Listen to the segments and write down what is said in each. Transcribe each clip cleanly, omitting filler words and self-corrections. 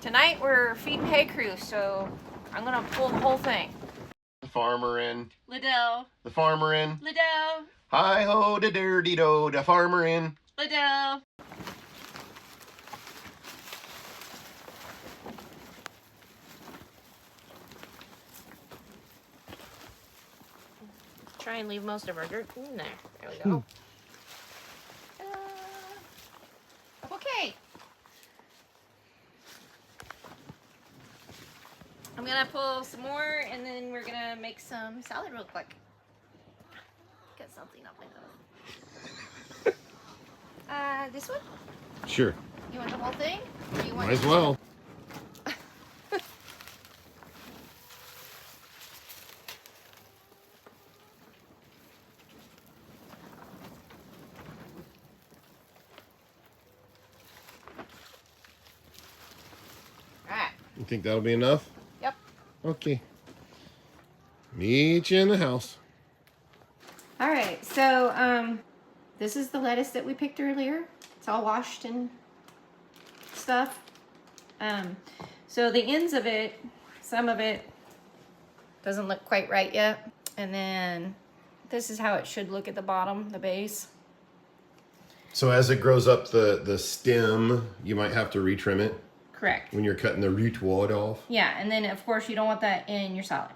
Tonight we're feeding hay crew, so I'm gonna pull the whole thing. The farmer in. Liddell. The farmer in. Liddell. Hi ho, da dirty do, the farmer in. Liddell. Try and leave most of our dirt in there. There we go. Okay. I'm gonna pull some more and then we're gonna make some salad real quick. Get something up my nose. This one? Sure. You want the whole thing? Or you want Might as well. Alright. You think that'll be enough? Yep. Okay. Meet you in the house. Alright, so this is the lettuce that we picked earlier. It's all washed and stuff. So the ends of it, some of it doesn't look quite right yet. And then this is how it should look at the bottom, the base. So as it grows up the stem, you might have to retrim it Correct. when you're cutting the root wad off. Yeah, and then of course you don't want that in your salad.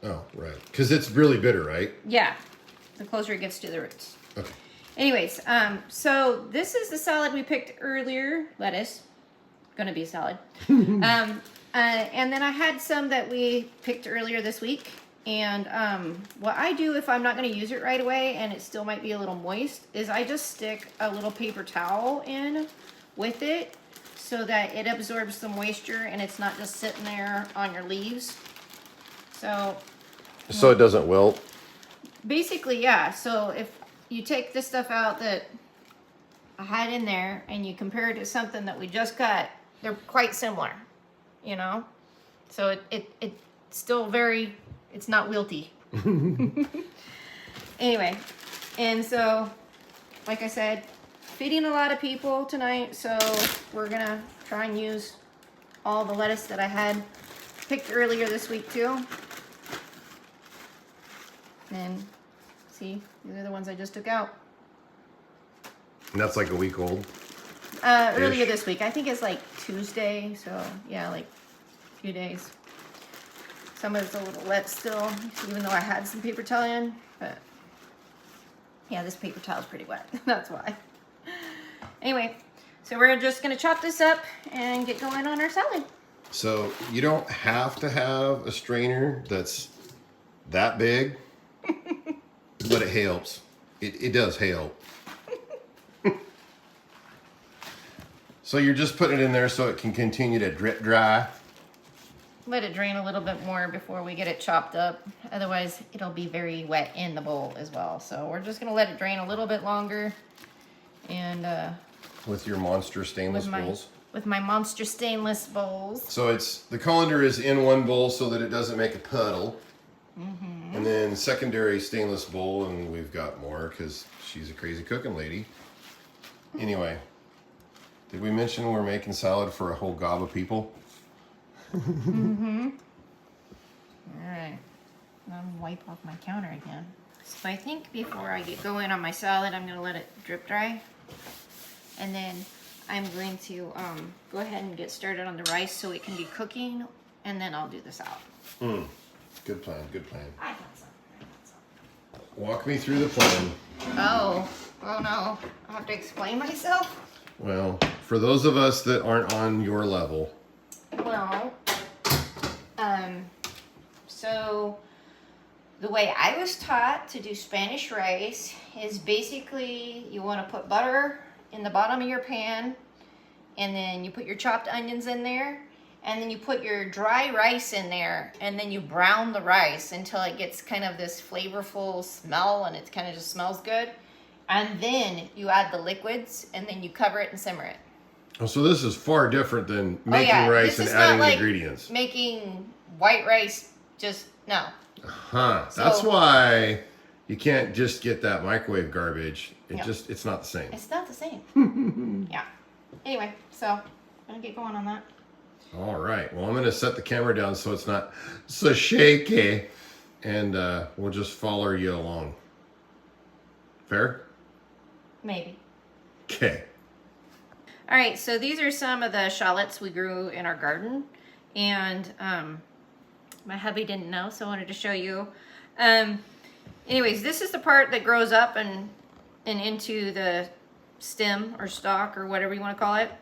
Oh, right. Because it's really bitter, right? Yeah, the closer it gets to the roots. Okay. Anyways, so this is the salad we picked earlier. Lettuce. Gonna be a salad. And then I had some that we picked earlier this week. And what I do if I'm not gonna use it right away and it still might be a little moist is I just stick a little paper towel in with it so that it absorbs the moisture and it's not just sitting there on your leaves. So it doesn't wilt. basically, yeah. So if you take this stuff out that I had in there and you compare it to something that we just got, they're quite similar, you know? So it's still very, it's not wilty. Anyway, and so, like I said, feeding a lot of people tonight, so we're gonna try and use all the lettuce that I had picked earlier this week too. And see, these are the ones I just took out. And that's like a week old. Earlier this week. I think it's like Tuesday, so yeah, like a few days. Some of it's a little wet still, even though I had some paper towel in, but yeah, this paper towel is pretty wet. That's why. Anyway, so we're just gonna chop this up and get going on our salad. So you don't have to have a strainer that's that big, but it helps. It does help. So you're just putting it in there so it can continue to drip dry. Let it drain a little bit more before we get it chopped up. Otherwise, it'll be very wet in the bowl as well. So we're just gonna let it drain a little bit longer. And With your monster stainless bowls. with my monster stainless bowls. So it's the colander is in one bowl so that it doesn't make a puddle. And then secondary stainless bowl, and we've got more because she's a crazy cooking lady. Anyway, did we mention we're making salad for a whole gob of people? All right, I'm gonna wipe off my counter again. So I think before I get going on my salad, I'm gonna let it drip dry. And then I'm going to go ahead and get started on the rice so it can be cooking, and then I'll do the salad. Good plan, good plan. I got some. Walk me through the plan. Oh no. I have to explain myself? Well, for those of us that aren't on your level. Well, so the way I was taught to do Spanish rice is basically you want to put butter in the bottom of your pan, and then you put your chopped onions in there, and then you put your dry rice in there, and then you brown the rice until it gets kind of this flavorful smell, and it kind of just smells good. And then you add the liquids, and then you cover it and simmer it. Oh, so this is far different than making rice and This is adding not like ingredients. making white rice, just no. Huh. So- That's why you can't just get that microwave garbage. It's not the same. It's not the same. Yeah. Anyway, so I'm gonna get going on that. All right. Well, I'm going to set the camera down so it's not so shaky. And we'll just follow you along. Fair? Maybe. Okay. All right, so these are some of the shallots we grew in our garden. And my hubby didn't know, so I wanted to show you. Anyways, this is the part that grows up and into the stem or stalk or whatever you want to call it.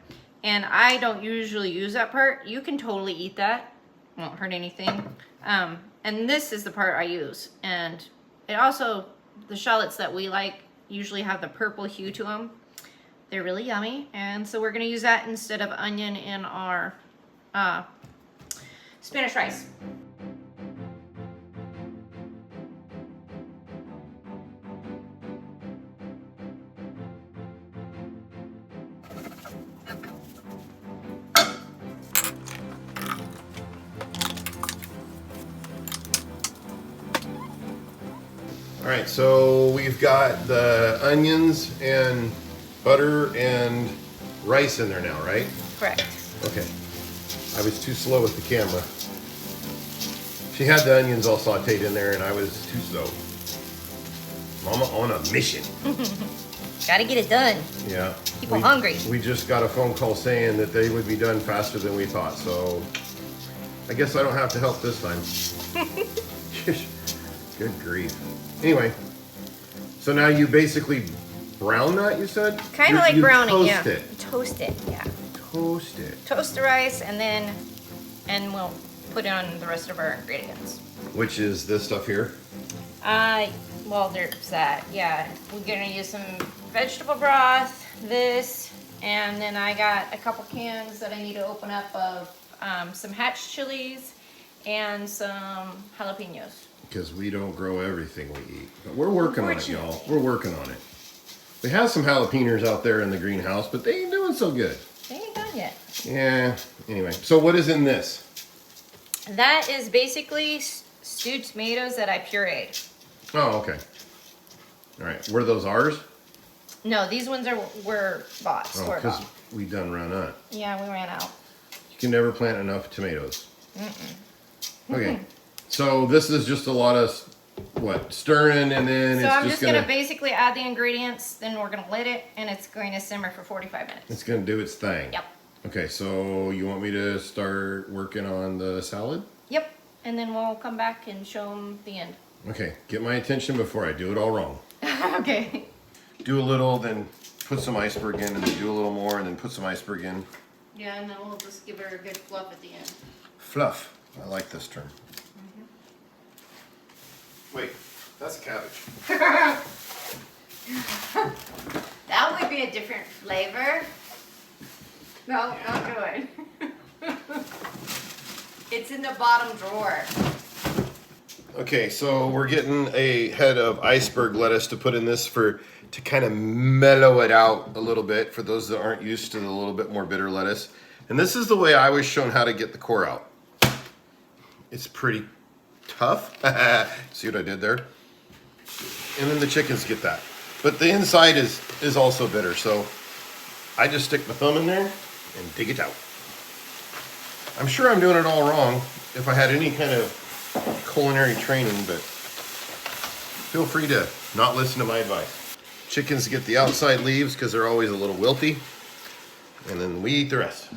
And I don't usually use that part. You can totally eat that. Won't hurt anything. And this is the part I use. And it also, the shallots that we like usually have the purple hue to them. They're really yummy. And so we're going to use that instead of onion in our Spanish rice. All right, so we've got the onions and butter and rice in there now, right? Correct. Okay. I was too slow with the camera. She had the onions all sauteed in there and I was too slow. Mama on a mission. Gotta get it done. Yeah. People hungry. We just got a phone call saying that they would be done faster than we thought, so I guess I don't have to help this time. Good grief. Anyway, so now you basically brown that, you said? Kind of like browning, toast yeah. It. Toast it, yeah. Toast it. Toast the rice and we'll put it on the rest of our ingredients. Which is this stuff here? Well, there's that, yeah. We're gonna use some vegetable broth, this, and then I got a couple cans that I need to open up of some hatch chilies and some jalapenos. Because we don't grow everything we eat. But we're working on it, y'all. We're working on it. We have some jalapenos out there in the greenhouse, but they ain't doing so good. They ain't done yet. Yeah, anyway. So what is in this? That is basically stewed tomatoes that I pureed. Oh, okay. All right. Were those ours? No, these ones were bought, Oh, store because bought. we done ran out. Yeah, we ran out. You can never plant enough tomatoes. Okay. So this is just a lot of, what, stirring and then So it's I'm just just gonna basically add the ingredients, then we're gonna lid it, and it's going to simmer for 45 minutes. It's gonna do its thing. Yep. Okay, so you want me to start working on the salad? Yep. And then we'll come back and show them the end. Okay, get my attention before I do it all wrong. Okay. Do a little, then put some iceberg in, and then do a little more, and then put some iceberg in. Yeah, and then we'll just give her a good fluff at the end. Fluff. I like this term. Wait, that's cabbage. That would be a different flavor. No, not good. It's in the bottom drawer. Okay, so we're getting a head of iceberg lettuce to put in this to kind of mellow it out a little bit for those that aren't used to the little bit more bitter lettuce. And this is the way I was shown how to get the core out. It's pretty tough. See what I did there? And then the chickens get that. But the inside is also bitter, so I just stick my thumb in there and dig it out. I'm sure I'm doing it all wrong if I had any kind of culinary training, but feel free to not listen to my advice. Chickens get the outside leaves because they're always a little wilty, and then we eat the rest.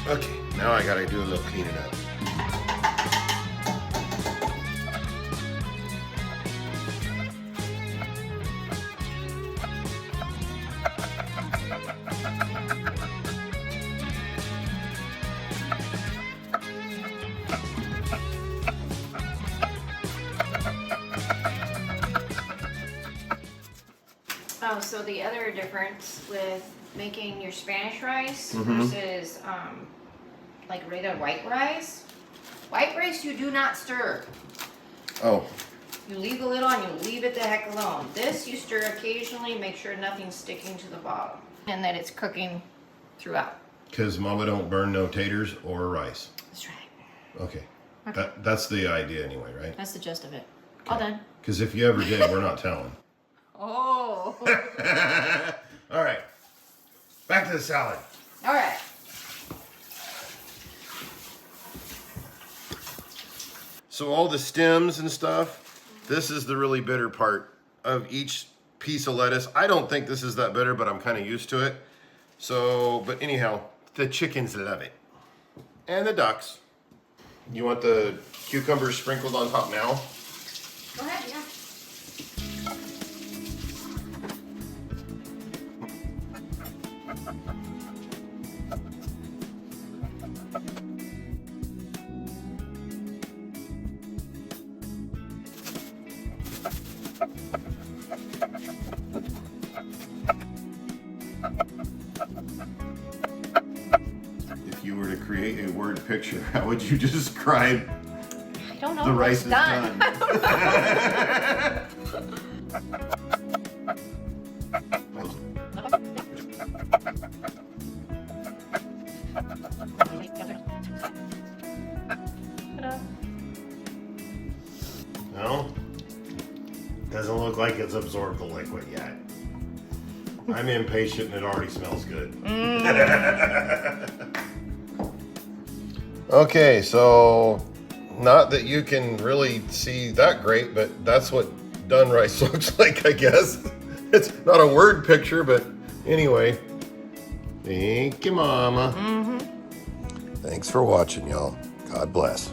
Okay, now I gotta do a little cleaning up. Oh, so the other difference with making your Spanish rice Mhm. versus like regular white rice. White rice you do not stir. Oh, You leave the lid on, you leave it the heck alone. This you stir occasionally, make sure nothing's sticking to the bottom and that it's cooking throughout. because Mama don't burn no taters or rice. That's right. Okay. That's the idea anyway, right? That's the gist of it. All done. Because if you ever did, we're not telling. Oh. All right. Back to the salad. All right. So all the stems and stuff, this is the really bitter part of each piece of lettuce. I don't think this is that bitter, but I'm kind of used to it. So, but anyhow, the chickens love it. And the ducks. You want the cucumbers sprinkled on top now? Go ahead, yeah. If you were to create a word picture, how would you describe I don't know. the if rice it's is done. Ta-da. No? Doesn't look like it's absorbed the liquid yet. I'm impatient and it already smells good. Okay, so not that you can really see that great, but that's what done rice looks like, I guess. It's not a word picture, but anyway. Thank you, Mama. Thanks for watching, y'all. God bless.